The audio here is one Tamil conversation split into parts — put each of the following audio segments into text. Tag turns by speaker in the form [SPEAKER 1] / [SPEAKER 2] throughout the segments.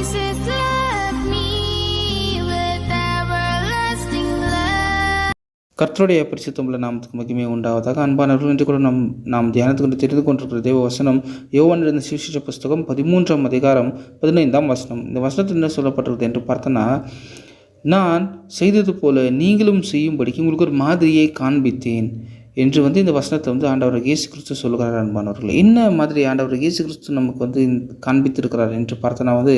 [SPEAKER 1] Jesus loved me with everlasting love.
[SPEAKER 2] கர்த்தருடைய பரிசுத்தமுள்ள நாமத்துக்கு மகிமை உண்டாவதாக. அன்பானவர்கள், இன்று கூட நாம் தியானத்துக்கு தெரிந்து கொண்டிருக்கிற தேவ வசனம் யோவான் எழுதின சுவிசேஷ புஸ்தகம் 13ஆம் அதிகாரம் 15ஆம் வசனம். இந்த வசனத்தில் என்ன சொல்லப்பட்டிருக்கிறது என்று பார்த்தோன்னா, நான் செய்தது போல நீங்களும் செய்யும்படிக்கு உங்களுக்கு ஒரு மாதிரியை காண்பித்தேன் என்று இந்த வசனத்தை ஆண்டவர் இயேசு கிறிஸ்து சொல்லுகிறார். அன்பானவர்கள், என்ன மாதிரி ஆண்டவர் இயேசு கிறிஸ்து நமக்கு காண்பித்திருக்கிறார் என்று பார்த்தோன்னா,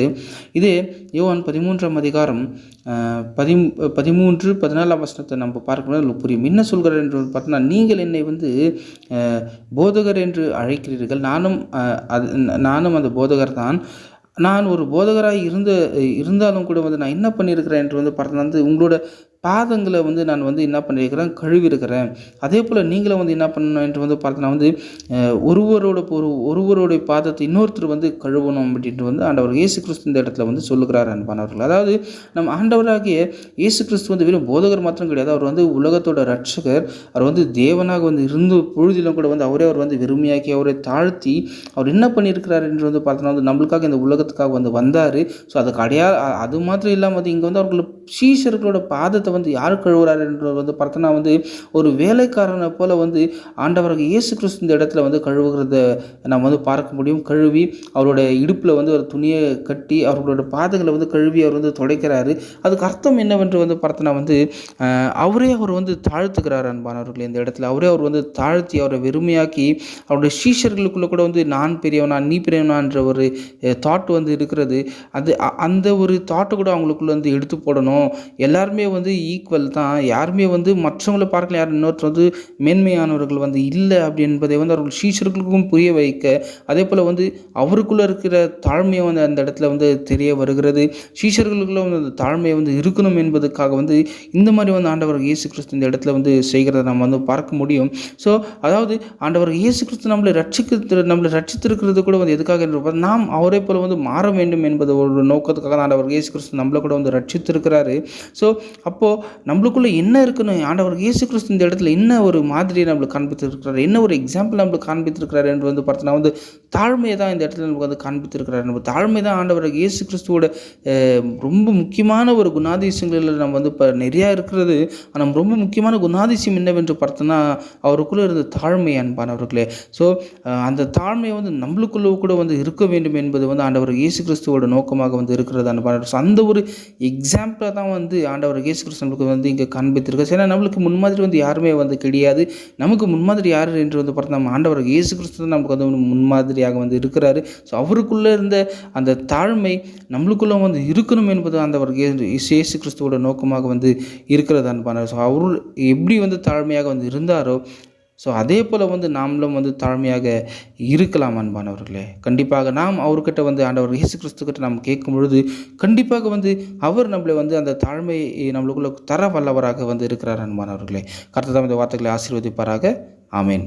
[SPEAKER 2] இதே யோவான் 13ஆம் அதிகாரம் 13-14 வசனத்தை நம்ம பார்க்கணும் புரியும். என்ன சொல்கிறார் என்று பார்த்தோன்னா, நீங்கள் என்னை போதகர் என்று அழைக்கிறீர்கள், நானும் அந்த போதகர் தான். நான் ஒரு போதகராக இருந்தாலும் கூட நான் என்ன பண்ணியிருக்கிறேன் என்று பார்த்தோன்னா, உங்களோட பாதங்களை நான் என்ன பண்ணியிருக்கிறேன், கழுவிருக்கிறேன். அதே போல் நீங்களும் என்ன பண்ணணும் என்று பார்த்தோன்னா, ஒருவருடைய பாதத்தை இன்னொருத்தர் கழுவணும் அப்படின்ட்டு ஆண்டவர் இயேசு கிறிஸ்து இந்த இடத்துல சொல்லுகிறார். அன்பானவர்கள், அதாவது நம்ம ஆண்டவராகிய இயேசு கிறிஸ்து வெறும் போதகர் மாத்திரம் கிடையாது. அவர் உலகத்தோட ரட்சகர். அவர் தேவனாக இருந்த பொழுதிலும் கூட அவர் வெறுமையாக்கி அவரை தாழ்த்தி அவர் என்ன பண்ணியிருக்கிறார் என்று பார்த்தோன்னா, நம்மளுக்காக இந்த உலகத்துக்காக வந்தார். ஸோ அதுக்கு அது மாத்திரம் இல்லாமல் இங்கே அவர்கள் சீஷர்களோட பாதத்தை யார் கழுவுறார் என்று பார்த்தோன்னா, ஒரு வேலைக்காரனை போல ஆண்டவராக இயேசு கிறிஸ்து இந்த இடத்துல கழுவுகிறத நாம் பார்க்க முடியும். கழுவி அவரோட இடுப்பில் ஒரு துணியை கட்டி அவர்களோட பாதங்களை கழுவி அவர் துடைக்கிறாரு. அதுக்கு அர்த்தம் என்னவென்று பார்த்தோன்னா, அவரே அவர் தாழ்த்துக்கிறார். அன்பானவர்கள், இந்த இடத்துல அவரே அவர் தாழ்த்தி அவரை வெறுமையாக்கி அவருடைய சீஷர்களுக்குள்ள கூட நான் பெரியவனா நீ பெரியவனான்ற ஒரு தாட் இருக்கிறது. அந்த ஒரு தாட்டை கூட அவங்களுக்குள்ள எடுத்து போடணும். எல்லாருமே ஈக்குவல் தான், யாருமே மற்றவங்களை பார்க்கல, யாரும் இன்னொருத்தர் மேன்மையானவர்கள் இல்லை அப்படி என்பதை அவர்கள் சீஷர்களுக்கும் புரிய வைக்க, அதே போல் அவருக்குள்ளே இருக்கிற தாழ்மையை அந்த இடத்துல தெரிய வருகிறது. சீஷர்களுக்குள்ள அந்த தாழ்மையை இருக்கணும் என்பதுக்காக இந்த மாதிரி ஆண்டவர் இயேசு கிறிஸ்து இந்த இடத்துல செய்கிறத நம்ம பார்க்க முடியும். ஸோ அதாவது ஆண்டவர் இயேசு கிறிஸ்து நம்மளை ரட்சித்திருக்கிறது கூட எதுக்காக என்று நாம் அவரை போல மாற வேண்டும் என்பது ஒரு நோக்கத்துக்காக ஆண்டவர் இயேசு கிறிஸ்து நம்மளை கூட ரட்சித்திருக்கிறாரு. ஸோ அப்போது நம்மளுக்குள்ளே என்ன இருக்குன்னு ஆண்டவர் இயேசு கிறிஸ்து இந்த இடத்துல என்ன ஒரு மாதிரியை நம்மளுக்கு காண்பித்திருக்கிறார், என்ன ஒரு எக்ஸாம்பிள் நம்மளுக்கு காண்பித்திருக்கிறார் என்று பார்த்தோன்னா, தாழ்மையை தான் இந்த இடத்துல நமக்கு காண்பித்திருக்கிறார். நம்ம தாழ்மை தான் ஆண்டவர் இயேசு கிறிஸ்துவோட ரொம்ப முக்கியமான ஒரு குணாதிசயங்களில் நம்ம இப்போ நிறையா இருக்கிறது. ஆனால் ரொம்ப முக்கியமான குணாதிசயம் என்னவென்று பார்த்தோன்னா, அவருக்குள்ளே இருந்த தாழ்மை. அன்பானவர்களே, ஸோ அந்த தாழ்மை நம்மளுக்குள்ளே கூட இருக்க வேண்டும் என்பது ஆண்டவர் இயேசு கிறிஸ்துவோட நோக்கமாக இருக்கிறது. அன்பானவர்கள், அந்த ஒரு எக்ஸாம்பிளை தான் ஆண்டவர் இயேசு கிறிஸ்து நம்மளுக்கு இங்கே காண்பித்திருக்கு. ஏன்னா நம்மளுக்கு முன்மாதிரி யாருமே கிடையாது. நமக்கு முன்மாதிரி யார் என்று பார்த்தா நம்ம ஆண்டவர் இயேசு கிறிஸ்து நமக்கு முன்மாதிரியாக இருக்கிறாரு. ஸோ அவருக்குள்ளே இருந்த அந்த தாழ்மை நம்மளுக்குள்ளே இருக்கணும் என்பது ஆண்டவர் இயேசு கிறிஸ்துவோட நோக்கமாக இருக்கிறது. அன்பான ஸோ அவர் எப்படி தாழ்மையாக இருந்தாரோ, ஸோ அதே போல் நாமளும் தாழ்மையாக இருக்கலாம். அன்பானவர்களே, கண்டிப்பாக நாம் அவர்கிட்ட ஆண்டவர் இயேசு கிறிஸ்துக்கிட்ட நாம் கேட்கும் பொழுது கண்டிப்பாக அவர் நம்மளை அந்த தாழ்மையை நம்மளுக்குள்ள தர வல்லவராக இருக்கிறார். அன்பானவர்களே, கர்த்தர் இந்த வார்த்தைகளை ஆசீர்வதிப்பாராக. ஆமேன்.